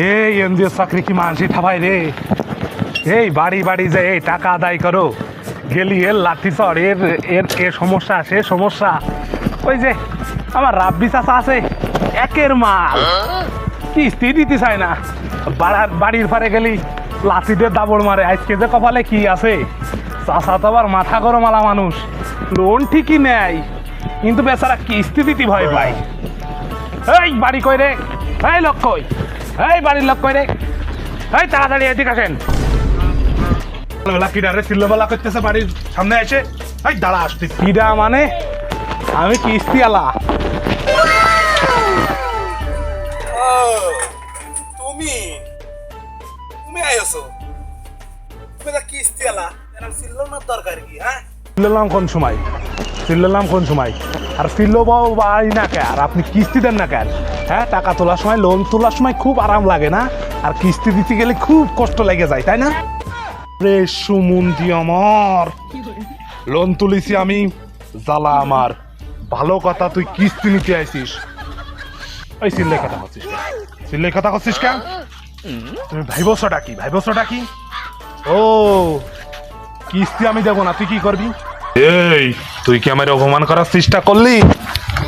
এই এনজিও চাকরি কি মানসি ঠাপাই রে। এই বাড়ি বাড়ি যে এই টাকা আদায় করো, গেলি এর লাঠি চড়, এর এর এ সমস্যা সে সমস্যা। ওই যে আমার রাব্বি চাচা আছে, একের মাল, কিস্তি দিতে চায় না। বাড়ির পারে গেলি লাঠিদের দাবড় মারে। আজকে যে কপালে কি আছে, চাচা তো আবার মাথা গরম আলা মানুষ, লোন ঠিকই নেয় কিন্তু বেচারা কিস্তি দিতে ভয় পায়। এই বাড়ি কই রে, এই লোক কই, এই বাড়ির লোক কই রে, এই তাড়াতাড়ি এদিকে আসেন। কিডারে চিল্লাবেলা করতেছে বাড়ির সামনে এসে, এই দাঁড়া আসতে। কিডা মানে আমি কিস্তি আলা। তুমি তুমি আইছো, তুমি দা কিস্তি আলা, এরকম চিল্লানোর দরকার কি? হ্যাঁ, চিল্লাম কোন সময়, চিল্লাম কোন সময়? আর চিল্লবাও বাড়ি না কে, আর আপনি কিস্তি দেন না কেন? হ্যাঁ, টাকা তোলার সময়, লোন তোলার সময় খুব আরাম লাগে না, আর কিস্তি দিতে গেলে খুব কষ্ট লেগে যায়, তাই না? রে সুমন্দি আমার, লোন তুলিছি আমি, জ্বালা আমার। ভালো কথা তুই কিস্তি নিতে আইছিস। ওই চিল্লাই কথা করছিস কেন? চিল্লাই কথা করছিস কেন? তুমি ভাইবছটা কি, ভাইবছটা কি? ও কিস্তি আমি দেবো না, তুই কি করবি? এই তুই কি আমার অপমান করার চেষ্টা করলি,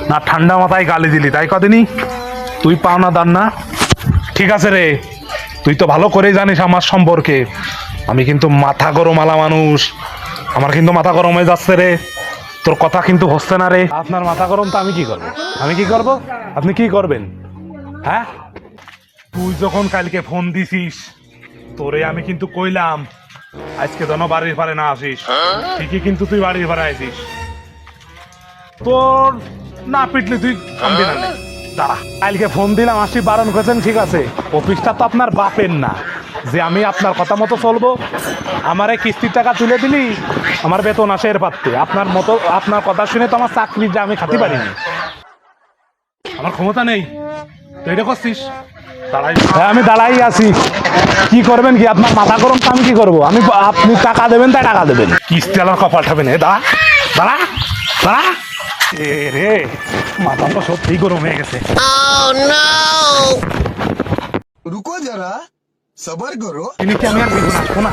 না ঠান্ডা মাথায় গালি দিলি তাই কদিনই? তুই পাওনা দান না? ঠিক আছে রে, তুই তো ভালো করেই জানিস আমার সম্পর্কে, আমি কিন্তু মাথা গরম আলা মানুষ। আমার কিন্তু মাথা গরম হয়ে যাচ্ছে রে, তোর কথা কিন্তু হচ্ছে না রে। আপনার মাথা গরম তো আমি কি করবো, আমি কি করব, আপনি কি করবেন? হ্যাঁ, তুই যখন কালকে ফোন দিছিস, তোরে আমি কিন্তু কইলাম আজকে যেন বাড়ির পারে না আসিস। ঠিকই কিন্তু তুই বাড়ির পারে আসিস। তোর না পিটলি তুই কামবি না। দাঁড়া, কালকে ফোন দিলাম আসি, বারণ করেছেন, ঠিক আছে। অফিসটা তো আপনার বাপের না যে আমি আপনার কথা মতো চলবো। আমার এই কিস্তির টাকা তুলে দিলি আমার বেতন আসে এর পাত্তে। আপনার মতো, আপনার কথা শুনে তো আমার চাকরি যে আমি খাতে পারিনি, আমার ক্ষমতা নেই। তুই এটা করছিস, হ্যাঁ আমি দাঁড়াই আছি। কি করবেন কি, আপনার মাথা গরম তো আমি কি করবো? আমি, আপনি টাকা দেবেন তাই টাকা দেবেন, কিস্তি আমার কপাল ঠাবেন। দাঁড়া দাঁড়া দাঁড়া, এ রে মাথা তো সত্যি গরম হয়ে গেছে। रुको जरा सबर करो। তিনি কি আমি আর দেখবো না? শোনা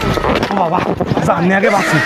ও বাবা, জানি আগে বাঁচি।